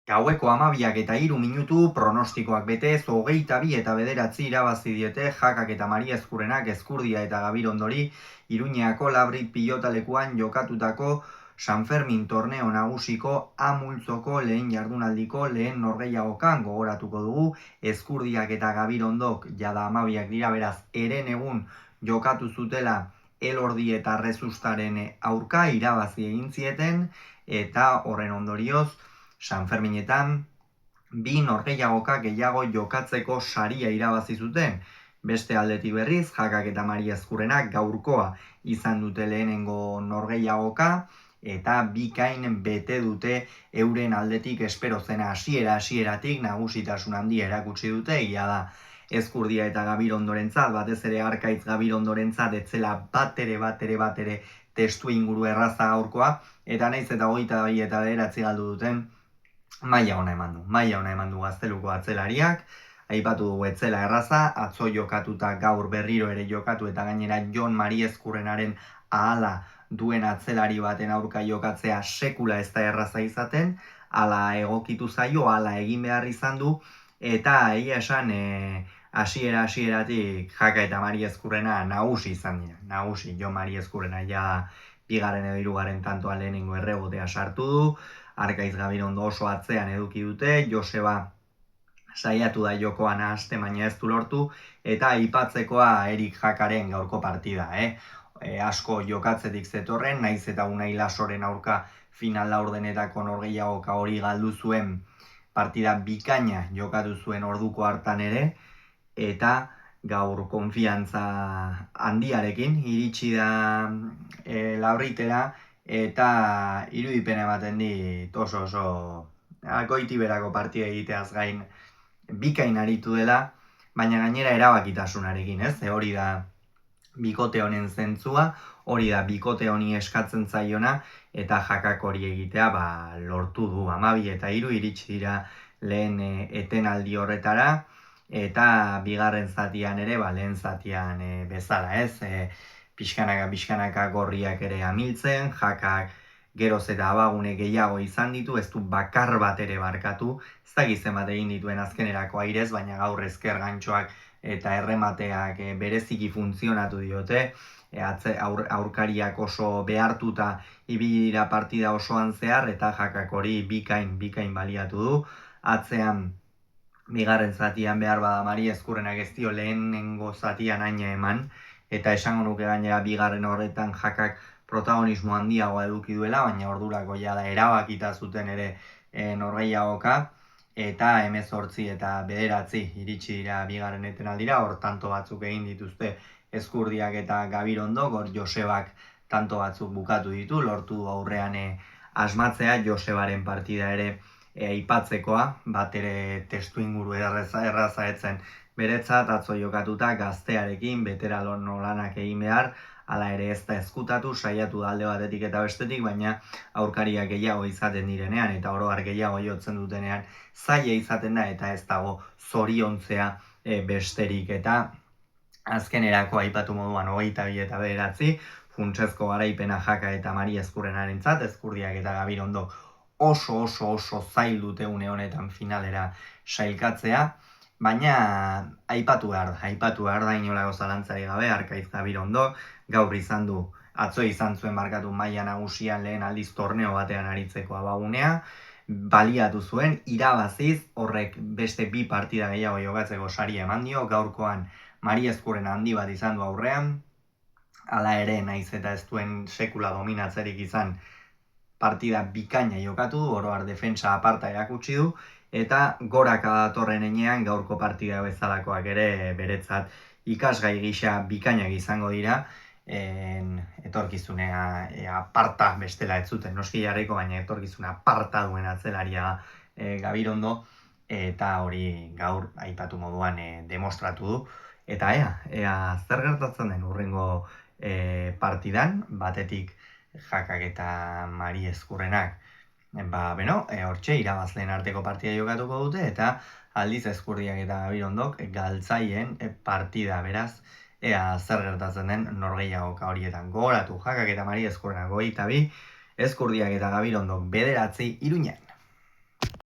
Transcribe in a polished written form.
Gaueko 12:03 pronostikoak betez, 22 eta 9 irabazi diete Jakak eta Maria Ezkurrenak Ezkurdia eta Gabirondori Iruñeako Labrit pilotalekuan jokatutako San Fermin torneo nagusiko A multzoko lehen jardunaldiko lehen norgehiagokan gogoratuko dugu. Ezkurdiak eta Gabirondok jada 12ak dira, beraz eren egun jokatu zutela Elordi eta Rezustaren aurka irabazi egin zieten, eta horren ondorioz San Ferminetan bi norgehiagoka gehiago jokatzeko saria irabazi zuten. Beste aldetik berriz, Jakak eta Maria Ezkurrenak gaurkoa izan dute lehenengo norgehiagoka, eta bikain bete dute euren aldetik espero zena. Hasieratik nagusitasun handia erakutsi dute. Egia da Ezkurdia eta Gabirondorentzat, batez ere Arkaitz Gabirondorentzat etzela batere testu inguru erraza gaurkoa, eta naiz eta 22 eta 9 galdu duten, maila ona eman du Gazteluko atzelariak. Aipatu dugu etzela erraza, atzo jokatuta gaur berriro ere jokatu, eta gainera Jon Mari Ezkurrenaren ahala duen atzelari baten aurka jokatzea sekula ez da erraza izaten, hala egokitu zaio, hala egin behar izan du, eta egia esan hasieratik Jaka eta Mari Ezkurrena nagusi izan dira. Nagusi, Jon Mari Ezkurrena ja bigarren edo hirugarren tantoan lehenengo errebotea sartu du, Arkaiz Gabirondo oso atzean eduki dute, Joseba saiatu da jokoa nahaste, baina ez du lortu, eta aipatzekoa Erik Jakaren gaurko partida. Asko jokatzetik zetorren, naiz eta Unai Lasoren aurka final laurdenetako norgehiagoka hori galdu zuen, partida bikaina jokatu zuen orduko hartan ere, eta gaur konfiantza handiarekin iritsi da Labritera, eta irudipena ematen dit oso goitiberako partida egiteaz gain bikain aritu dela, baina gainera erabakitasunarekin, ez? Hori da bikote honen zentzua, hori da bikote honi eskatzen zaiona, eta Jakak hori egitea lortu du. 12 eta 3 iritsi dira lehen etenaldi horretara, eta bigarren zatian ere, lehen zatian bezala, ez? Pixkanaka gorriak ere amiltzen, Jakak geroz eta abagune gehiago izan ditu, ez du bakar bat ere barkatu, ez da gizten bat egin dituen azkenerako airez, baina gaur ezker gantxoak eta erremateak bereziki funtzionatu diote, aurkariak oso behartuta ibili dira partida osoan zehar, eta Jakak hori bikain baliatu du. Atzean bigarren zatian behar bada Maria Ezkurrenak ez dio lehenengo zatian aina eman, eta esango nuke gainera bigarren horretan Jakak protagonismo handiagoa eduki duela, baina ordurako jada erabakita zuten ere norgehiagoka, eta 18 eta 9 iritsi dira bigarren etenaldira. Hor tanto batzuk egin dituzte Ezkurdiak eta Gabirondok, hor Josebak tanto batzuk bukatu ditu, lortu aurrean asmatzea. Josebaren partida ere aipatzekoa, bat ere testu inguru erraza etzen beretzat, atzo jokatuta gaztearekin beterano lanak egin behar, hala ere ez da ezkutatu, saiatu da alde batetik eta bestetik, baina aurkariak gehiago izaten direnean eta oro har gehiago jotzen dutenean zaila izaten da, eta ez dago zoriontzea besterik. Eta azkenerako aipatu moduan 22 eta 9 funtsezko garaipena Jaka eta Maria Ezkurrenarentzat. Ezkurdiak eta Gabirondok oso zail dute une honetan finalera sailkatzea, baina aipatu behar da inolako zalantzari gabe, Arkaiz Gabirondok gaur atzo izan zuen markatu maila nagusian lehen aldiz torneo batean aritzeko abagunea, baliatu zuen, irabaziz, horrek beste bi partida gehiago jokatzeko saria eman dio. Gaurkoan Maria Ezkurrena handi bat izan du aurrean, hala ere naiz eta ez duen sekula dominatzerik izan, partida bikaina jokatu du, oro har defentsa aparta erakutsi du, eta goraka datorren enean gaurko partida bezalakoak ere beretzat ikasgai gisa bikainak izango dira, etorkizunea aparta bestela ez zuten noski jarriko, baina etorkizuna aparta duen atzelaria Gabirondo, eta hori gaur aipatu moduan demostratu du, eta ea zer gertatzen den hurrengo partidan, batetik Jakak eta Mari Ezkurrenak hortxe irabazleen arteko partida jokatuko dute, eta aldiz Ezkurdiak eta Gabirondok galtzaien partida. Beraz, ea zer gertatzen den norgehiagoka horietan. Gogoratu, Jakak eta Mari Ezkurrenak 22, Ezkurdiak eta Gabirondok 9 Iruñan.